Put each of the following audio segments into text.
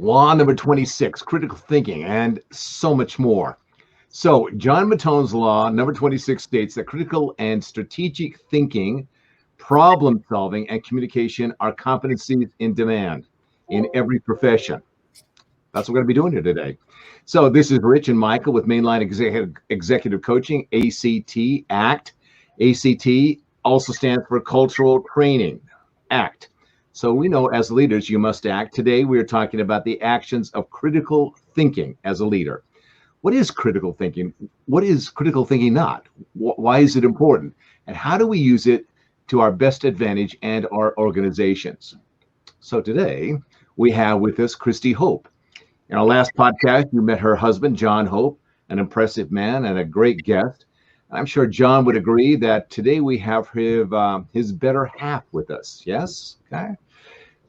Law number 26, critical thinking, and so much more. So John Mattone's law number 26 states that critical and strategic thinking, problem solving, and communication are competencies in demand in every profession. That's what we're going to be doing here today. So this is Rich and Maikel with Mainline Executive Coaching, ACT. ACT also stands for Cultural Training, ACT. So we know as leaders, you must act. Today, we are talking about the actions of critical thinking as a leader. What is critical thinking? What is critical thinking not? Why is it important? And how do we use it to our best advantage and our organizations? So today, we have with us Kristi Hope. In our last podcast, you met her husband, John Hope, an impressive man and a great guest. I'm sure John would agree that today we have his better half with us. Yes? Okay.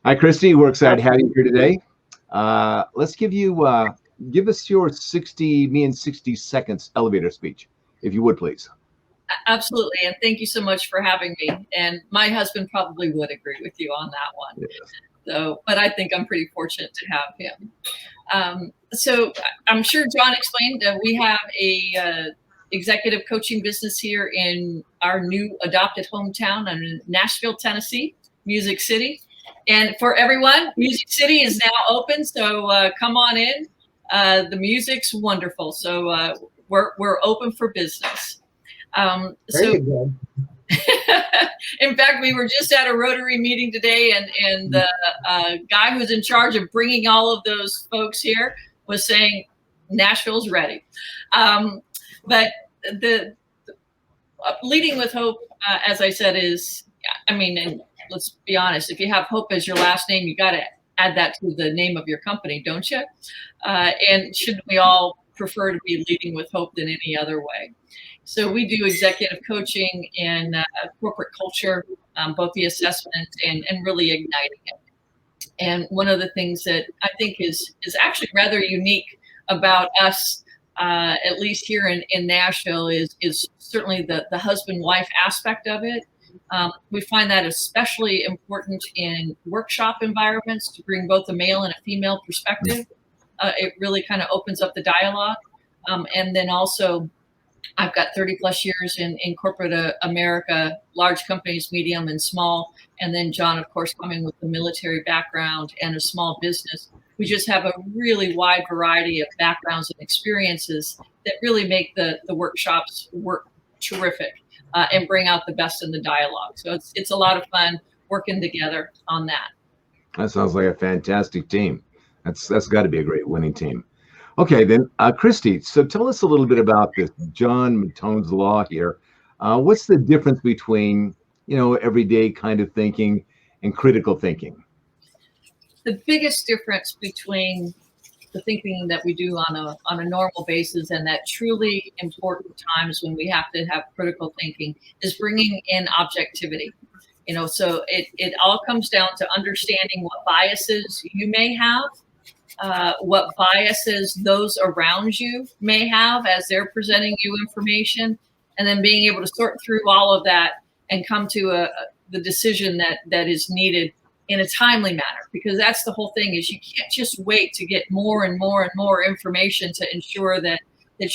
Hi, Kristi. We're excited to have you here today. Let's give us your 60 seconds elevator speech, if you would, please. Absolutely. And thank you so much for having me. And my husband probably would agree with you on that one. Yes. So, but I think I'm pretty fortunate to have him. So I'm sure John explained that we have a executive coaching business here in our new adopted hometown in Nashville, Tennessee, Music City. And for everyone, Music City is now open, so come on in. The music's wonderful, so we're open for business. So, in fact, we were just at a Rotary meeting today, and the guy who's in charge of bringing all of those folks here was saying Nashville's ready. But the leading with hope, as I said, is, and let's be honest, if you have Hope as your last name, you got to add that to the name of your company, don't you? And shouldn't we all prefer to be leading with hope than any other way? So we do executive coaching and corporate culture, both the assessment and really igniting it. And one of the things that I think is actually rather unique about us, at least here in Nashville, is certainly the husband-wife aspect of it. We find that especially important in workshop environments to bring both a male and a female perspective. It really kind of opens up the dialogue. And then also, I've got 30 plus years in corporate America, large companies, medium and small. And then John, of course, coming with the military background and a small business. We just have a really wide variety of backgrounds and experiences that really make the workshops work terrific and bring out the best in the dialogue. So it's a lot of fun working together on that. That sounds like a fantastic team. That's got to be a great winning team. Okay, then, Kristi, so tell us a little bit about this John Mattone's law here. What's the difference between, everyday kind of thinking and critical thinking? The biggest difference between the thinking that we do on a normal basis and that truly important times when we have to have critical thinking is bringing in objectivity. So it all comes down to understanding what biases you may have, what biases those around you may have as they're presenting you information, and then being able to sort through all of that and come to the decision that is needed in a timely manner, because that's the whole thing, is you can't just wait to get more and more and more information to ensure that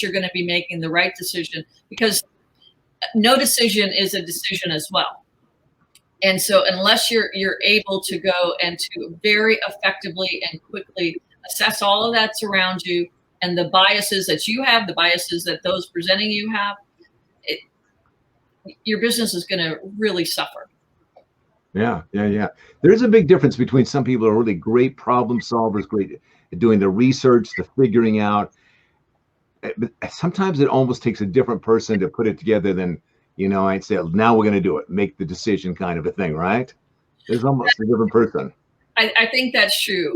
you're going to be making the right decision, because no decision is a decision as well. And so unless you're able to go and to very effectively and quickly assess all of that's around you and the biases that you have, the biases that those presenting you have, your business is going to really suffer. Yeah. There's a big difference between some people who are really great problem solvers, great at doing the research, the figuring out. But sometimes it almost takes a different person to put it together than, I'd say, now we're going to do it, make the decision kind of a thing, right? There's almost a different person. I think that's true.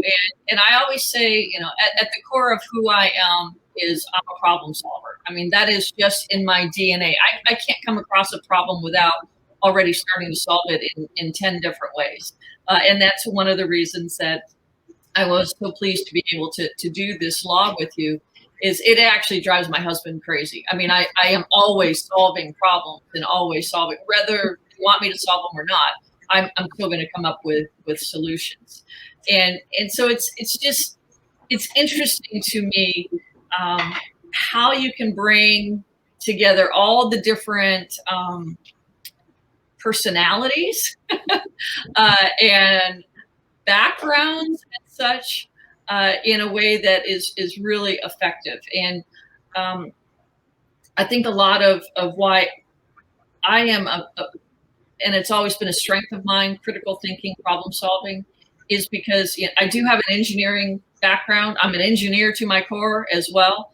And I always say, at the core of who I am is I'm a problem solver. That is just in my DNA. I can't come across a problem without already starting to solve it in 10 different ways. And that's one of the reasons that I was so pleased to be able to do this law with you, is it actually drives my husband crazy. I am always solving problems and always solving, whether you want me to solve them or not, I'm still going to come up with solutions. And so it's just it's interesting to me how you can bring together all the different personalities and backgrounds and such in a way that is really effective. And I think a lot of why I am and it's always been a strength of mine, critical thinking, problem solving, is because I do have an engineering background. I'm an engineer to my core as well.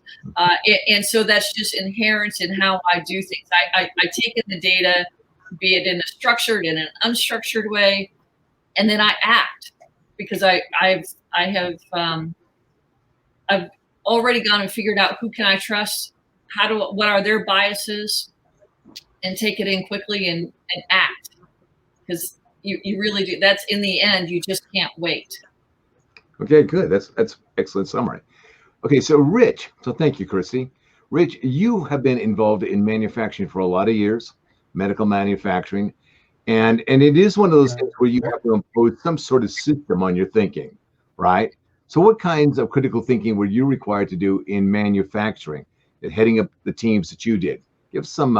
And so that's just inherent in how I do things. I take in the data, be it in a structured and an unstructured way, and then I act because I've already gone and figured out who can I trust, what are their biases, and take it in quickly and act, because you really do. That's in the end, you just can't wait. Okay, good. That's excellent summary. Okay, so Rich, so thank you, Kristi. Rich, you have been involved in manufacturing for a lot of years, medical manufacturing, and it is one of those things where you have to impose some sort of system on your thinking, right? So what kinds of critical thinking were you required to do in manufacturing, heading up the teams that you did? Give some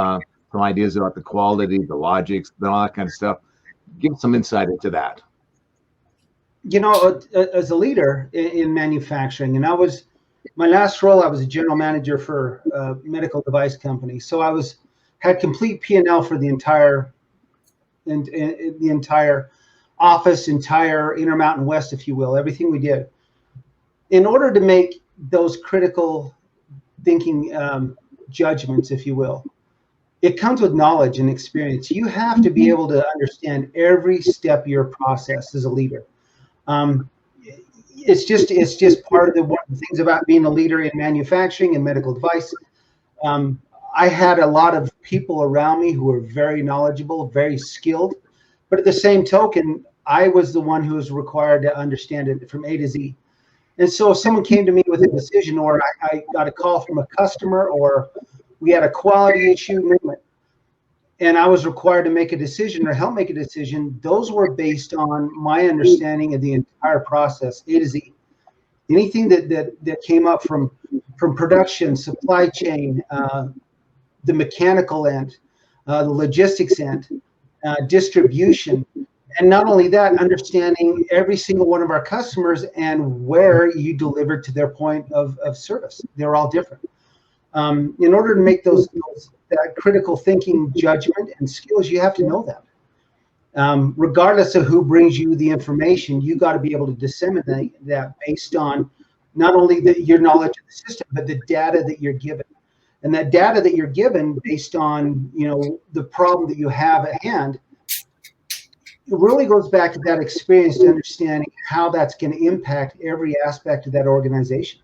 ideas about the quality, the logics, all that kind of stuff. Give some insight into that. As a leader in manufacturing, and my last role, I was a general manager for a medical device company. So I had complete P&L for the entire office, entire Intermountain West, if you will, everything we did. In order to make those critical thinking judgments, if you will, it comes with knowledge and experience. You have to be able to understand every step of your process as a leader. It's just part of one of the things about being a leader in manufacturing and medical device. I had a lot of people around me who were very knowledgeable, very skilled, but at the same token, I was the one who was required to understand it from A to Z. And so if someone came to me with a decision, or I got a call from a customer, or we had a quality issue, and I was required to make a decision or help make a decision, those were based on my understanding of the entire process, A to Z. Anything that came up from production, supply chain, the mechanical end, the logistics end, distribution, and not only that, understanding every single one of our customers and where you delivered to their point of service. They're all different. In order to make that critical thinking judgment and skills, you have to know that. Regardless of who brings you the information, you got to be able to disseminate that based on not only your knowledge of the system, but the data that you're given. And that data that you're given based on, the problem that you have at hand, it really goes back to that experience, to understanding how that's going to impact every aspect of that organization.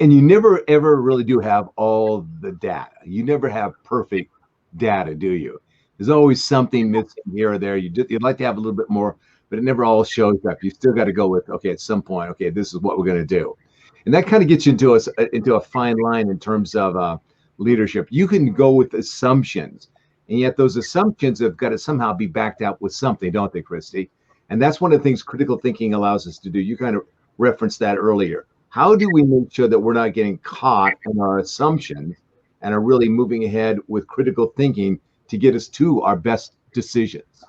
And you never, ever really do have all the data. You never have perfect data, do you? There's always something missing here or there. You'd like to have a little bit more, but it never all shows up. You still got to go with, okay, at some point, okay, this is what we're going to do. And that kind of gets you into a fine line in terms of leadership. You can go with assumptions, and yet those assumptions have got to somehow be backed up with something, don't they, Kristi? And that's one of the things critical thinking allows us to do. You kind of referenced that earlier. How do we make sure that we're not getting caught in our assumptions and are really moving ahead with critical thinking to get us to our best decisions?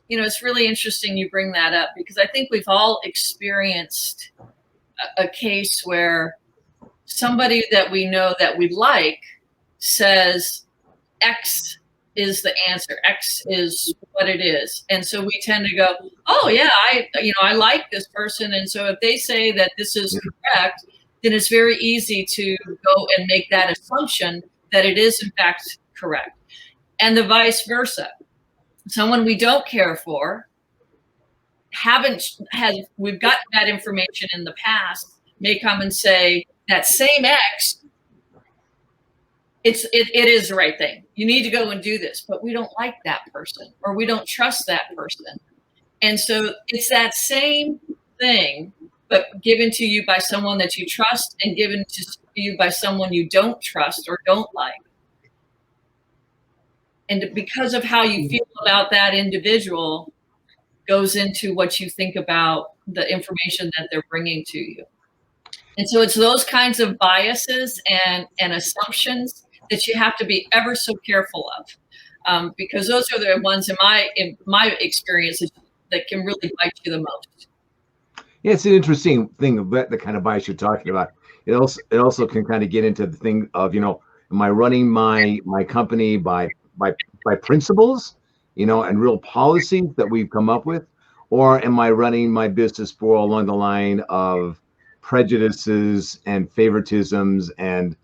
It's really interesting you bring that up, because I think we've all experienced a case where somebody that we know that we like says X is the answer. X is what it is. And so we tend to go, oh yeah, I like this person. And so if they say that this is correct, then it's very easy to go and make that assumption that it is in fact correct. And the vice versa. Someone we don't care for, we've gotten that information in the past, may come and say that same X, it is the right thing. You need to go and do this, but we don't like that person, or we don't trust that person. And so it's that same thing, but given to you by someone that you trust and given to you by someone you don't trust or don't like. And because of how you feel about that individual, goes into what you think about the information that they're bringing to you. And so it's those kinds of biases and assumptions that you have to be ever so careful of, because those are the ones in my experience that can really bite you the most. Yeah, it's an interesting thing about the kind of bias you're talking about. It also can kind of get into the thing of, am I running my company by principles, and real policies that we've come up with, or am I running my business more along the line of prejudices and favoritisms and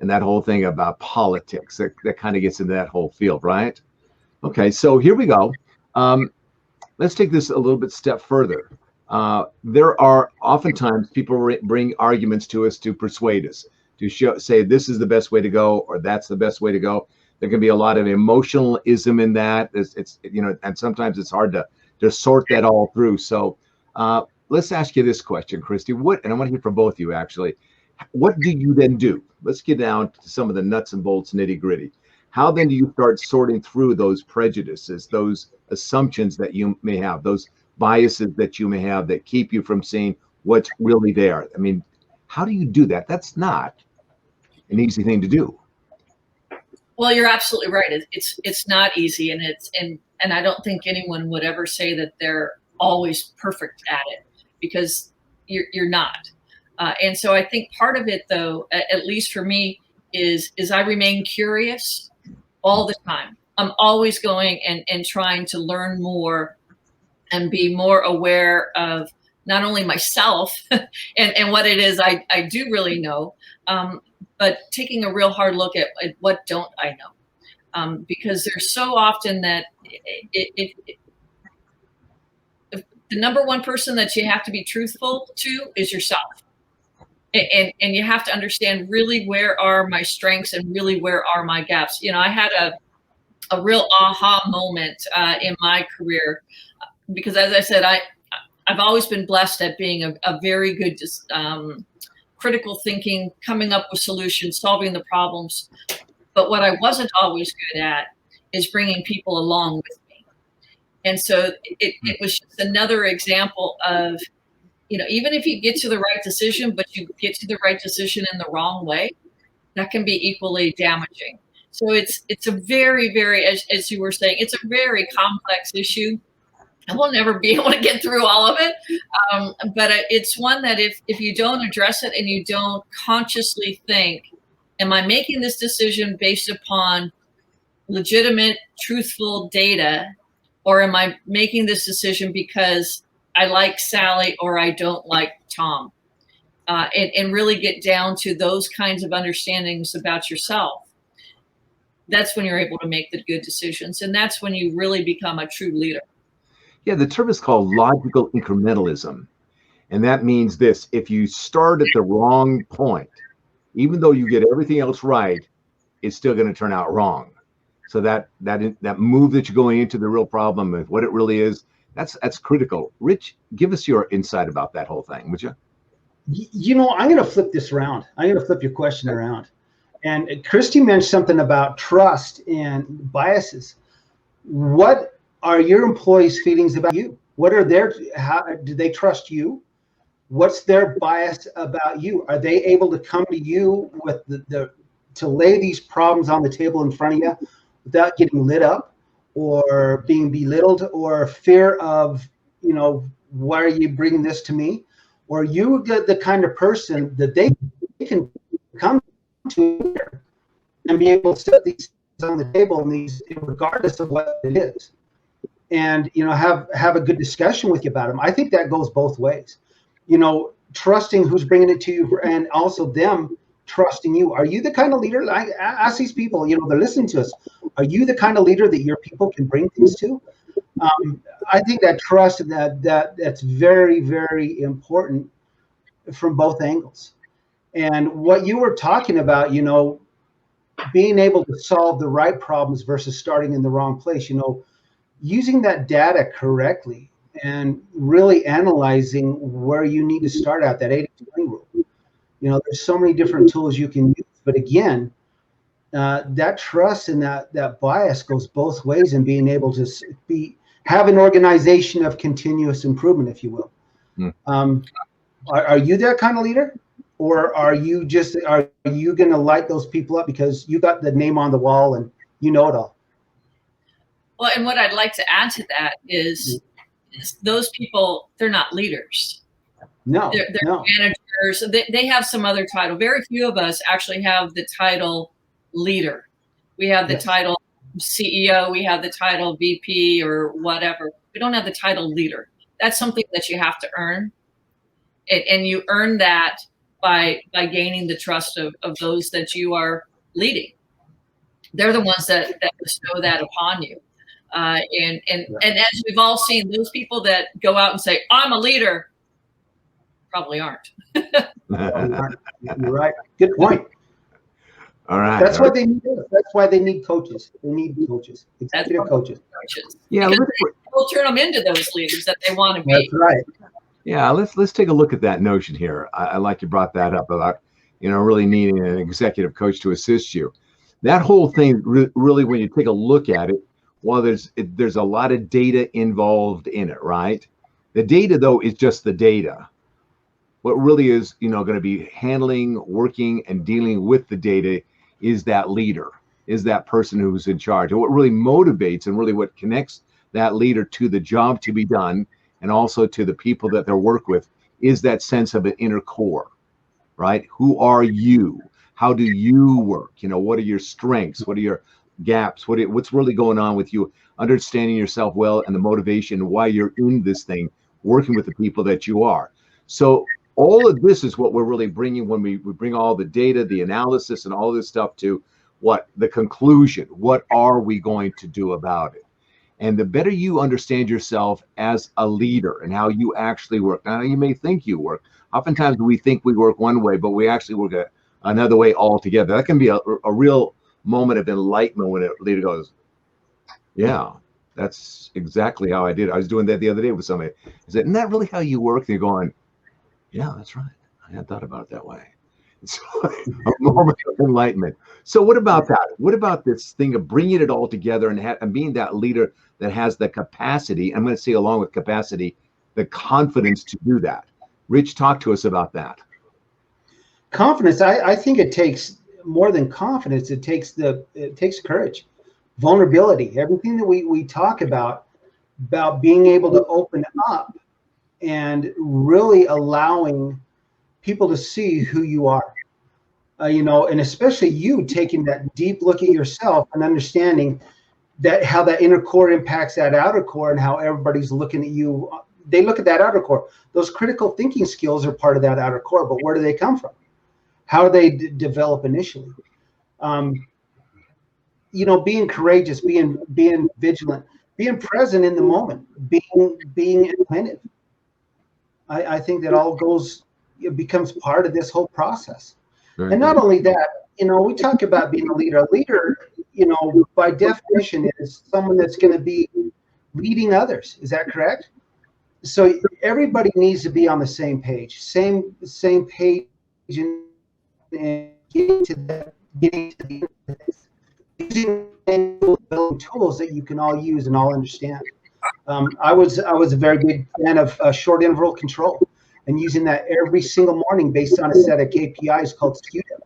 that whole thing about politics that kind of gets into that whole field, right? Okay, so here we go. Let's take this a little bit step further. There are oftentimes people bring arguments to us to persuade us, to say this is the best way to go or that's the best way to go. There can be a lot of emotionalism in that. It's and sometimes it's hard to sort that all through. So let's ask you this question, Kristi. And I want to hear from both of you actually. What do you then do? Let's get down to some of the nuts and bolts, nitty gritty. How then do you start sorting through those prejudices, those assumptions that you may have, those biases that you may have that keep you from seeing what's really there? I mean, how do you do that? That's not an easy thing to do. Well, you're absolutely right. It's not easy, and I don't think anyone would ever say that they're always perfect at it, because you're not. And so I think part of it, though, at least for me, is I remain curious all the time. I'm always going and trying to learn more and be more aware of not only myself and what it is I do really know, but taking a real hard look at what don't I know. Because there's so often that the number one person that you have to be truthful to is yourself. And you have to understand really where are my strengths and really where are my gaps. I had a real aha moment in my career, because as I said, I've always been blessed at being a very good critical thinking, coming up with solutions, solving the problems. But what I wasn't always good at is bringing people along with me. And so it was just another example of, even if you get to the right decision, but you get to the right decision in the wrong way, that can be equally damaging. So it's a very, very, as you were saying, it's a very complex issue. And we'll never be able to get through all of it. But it's one that if you don't address it and you don't consciously think, am I making this decision based upon legitimate, truthful data, or am I making this decision because I like Sally or I don't like Tom? And really get down to those kinds of understandings about yourself. That's when you're able to make the good decisions. And that's when you really become a true leader. Yeah, the term is called logical incrementalism. And that means this: if you start at the wrong point, even though you get everything else right, it's still going to turn out wrong. So that move that you're going into the real problem of what it really is, that's critical. Rich, give us your insight about that whole thing, would you? I'm going to flip this around. I'm going to flip your question around. And Kristi mentioned something about trust and biases. What are your employees' feelings about you? How do they trust you? What's their bias about you? Are they able to come to you with to lay these problems on the table in front of you without getting lit up or being belittled or fear of, why are you bringing this to me? Or you get the kind of person that they can come to and be able to set these on the table and these regardless of what it is, and have a good discussion with you about them. I think that goes both ways. Trusting who's bringing it to you, and also them trusting you. Are you the kind of leader? I ask these people, they're listening to us. Are you the kind of leader that your people can bring things to? I think that trust and that's very, very important from both angles. And what you were talking about, being able to solve the right problems versus starting in the wrong place, using that data correctly and really analyzing where you need to start at, that 80-20 rule. There's so many different tools you can use, but again, that trust and that bias goes both ways, and being able to have an organization of continuous improvement, if you will. Are you that kind of leader, or are you going to light those people up because you got the name on the wall and you know it all? Well, and what I'd like to add to that is those people, they're not leaders. No, they're managers. They have some other title. Very few of us actually have the title leader. We have the title CEO. We have the title VP or whatever. We don't have the title leader. That's something that you have to earn. And you earn that by gaining the trust of those that you are leading. They're the ones that bestow that upon you. And as we've all seen, those people that go out and say, I'm a leader, probably aren't. You're right. Good point. All right. That's what they need. That's why they need coaches. They need coaches, executive coaches. Yeah, we'll turn them into those leaders that they want to be. That's right. Yeah, let's take a look at that notion here. I like you brought that up about, really needing an executive coach to assist you. That whole thing, really, when you take a look at it, well, there's a lot of data involved in it, right? The data, though, is just the data. What really is, going to be handling, working, and dealing with the data is that leader, is that person who's in charge. And what really motivates and really what connects that leader to the job to be done and also to the people that they work with is that sense of an inner core, right? Who are you? How do you work? What are your strengths? What are your gaps? What's really going on with you? Understanding yourself well and the motivation why you're in this thing, working with the people that you are. So all of this is what we're really bringing when we bring all the data, the analysis, and all this stuff to the conclusion. What are we going to do about it? And the better you understand yourself as a leader and how you actually work. Now, you may think you work. Oftentimes we think we work one way, but we actually work another way altogether. That can be a real moment of enlightenment when a leader goes, yeah, that's exactly how I did it. I was doing that the other day with somebody. I said, isn't that really how you work? And you're going, yeah, that's right. I hadn't thought about it that way. It's a moment of enlightenment. So what about that? What about this thing of bringing it all together and being that leader that has the capacity, I'm going to say along with capacity, the confidence to do that? Rich, talk to us about that. Confidence, I think it takes more than confidence. It takes courage, vulnerability, everything that we talk about being able to open up and really allowing people to see who you are, and especially you taking that deep look at yourself and understanding that how that inner core impacts that outer core and how everybody's looking at you. They look at that outer core. Those critical thinking skills are part of that outer core, but where do they come from? How do they develop initially? Being courageous, being vigilant, being present in the moment, being attentive. I think that all it becomes part of this whole process. Very and not good. Only that, we talk about being a leader. A leader, by definition, is someone that's going to be leading others. Is that correct? So everybody needs to be on the same page, same page, and getting to the using tools that you can all use and all understand. I was a very big fan of short interval control and using that every single morning based on a set of KPIs called SKUDA: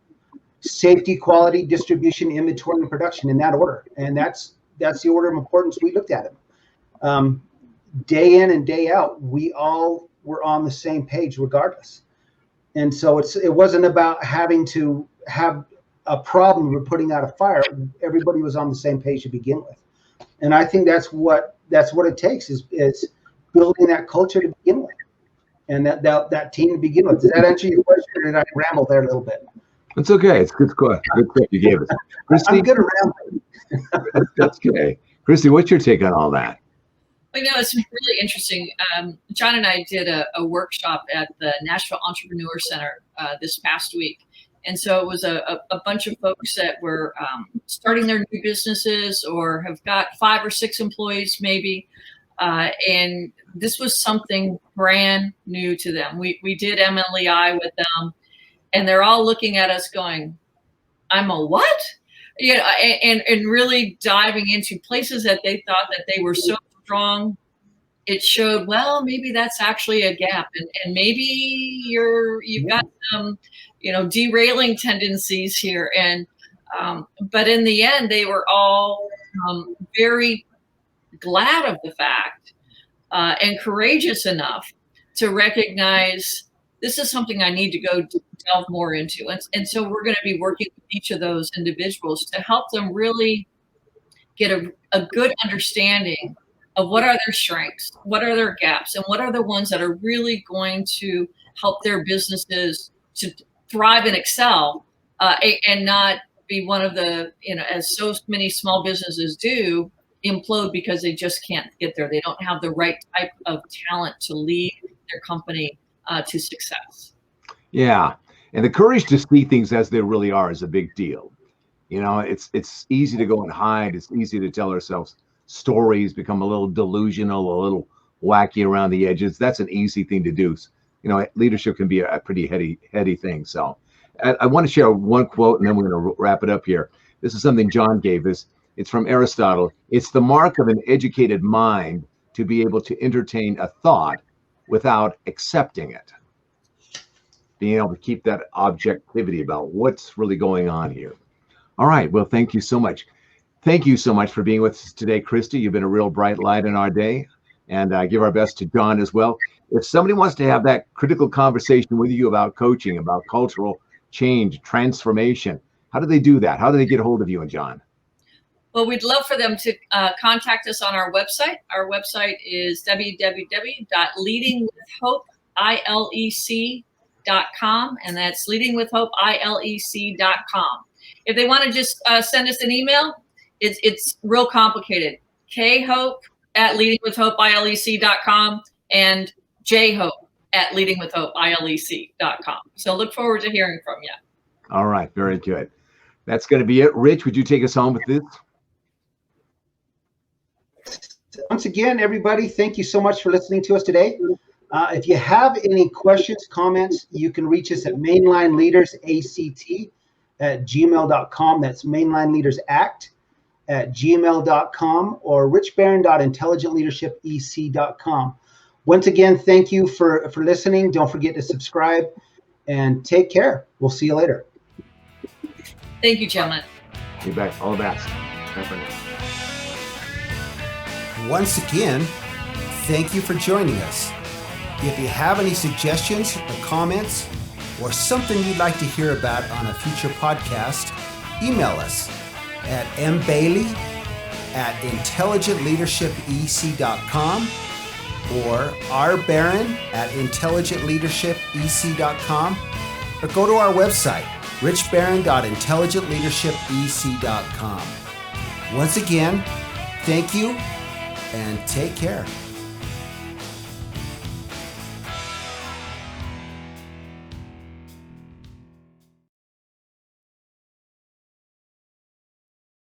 safety, quality, distribution, inventory, and production, in that order. And that's the order of importance we looked at it. Day in and day out, we all were on the same page regardless. And so it wasn't about having to have a problem with putting out a fire. Everybody was on the same page to begin with. And I think that's what it takes is building that culture to begin with, and that team to begin with. Does that answer your question, or did I ramble there a little bit? It's okay. It's good question. Good question you gave us. Kristi, I'm good at rambling. That's okay. Kristi, what's your take on all that? Well, it's really interesting. John and I did a workshop at the Nashville Entrepreneur Center this past week. And so it was a bunch of folks that were starting their new businesses or have got 5 or 6 employees maybe. And this was something brand new to them. We did MLEI with them, and they're all looking at us going, I'm a what? And really diving into places that they thought that they were so strong, it showed, well, maybe that's actually a gap, and maybe you've got some, derailing tendencies here. And but in the end, they were all very glad of the fact and courageous enough to recognize this is something I need to go delve more into. And so we're going to be working with each of those individuals to help them really get a good understanding of what are their strengths, what are their gaps, and what are the ones that are really going to help their businesses to thrive and excel, and not be one of the, as so many small businesses do, implode because they just can't get there. They don't have the right type of talent to lead their company to success. Yeah. And the courage to see things as they really are is a big deal. It's easy to go and hide. It's easy to tell ourselves stories, become a little delusional, a little wacky around the edges. That's an easy thing to do. Leadership can be a pretty heady thing. So I want to share one quote, and then we're going to wrap it up here. This is something John gave us. It's from Aristotle. It's the mark of an educated mind to be able to entertain a thought without accepting it. Being able to keep that objectivity about what's really going on here. All right. Well, thank you so much. Thank you so much for being with us today, Kristi. You've been a real bright light in our day, and give our best to John as well. If somebody wants to have that critical conversation with you about coaching, about cultural change, transformation, how do they do that? How do they get a hold of you and John? Well, we'd love for them to contact us on our website. Our website is www.leadingwithhopeilec.com, and that's leadingwithhopeilec.com. If they want to just send us an email, it's real complicated. khope@leadingwithhopeilec.com and jhope@leadingwithhopeilec.com. So look forward to hearing from you. All right. Very good. That's going to be it. Rich, would you take us home with this? Once again, everybody, thank you so much for listening to us today. If you have any questions, comments, you can reach us at mainlineleadersact@gmail.com. That's mainlineleaderact@gmail.com, or richbarron.intelligentleadershipec.com. Once again, thank you for listening. Don't forget to subscribe and take care. We'll see you later. Thank you, gentlemen. You bet. All the best. Bye for now. Once again, thank you for joining us. If you have any suggestions or comments, or something you'd like to hear about on a future podcast, email us at mbailey@intelligentleadershipec.com or rbarron@intelligentleadershipec.com, or go to our website, richbarron.intelligentleadershipec.com. Once again, thank you and take care.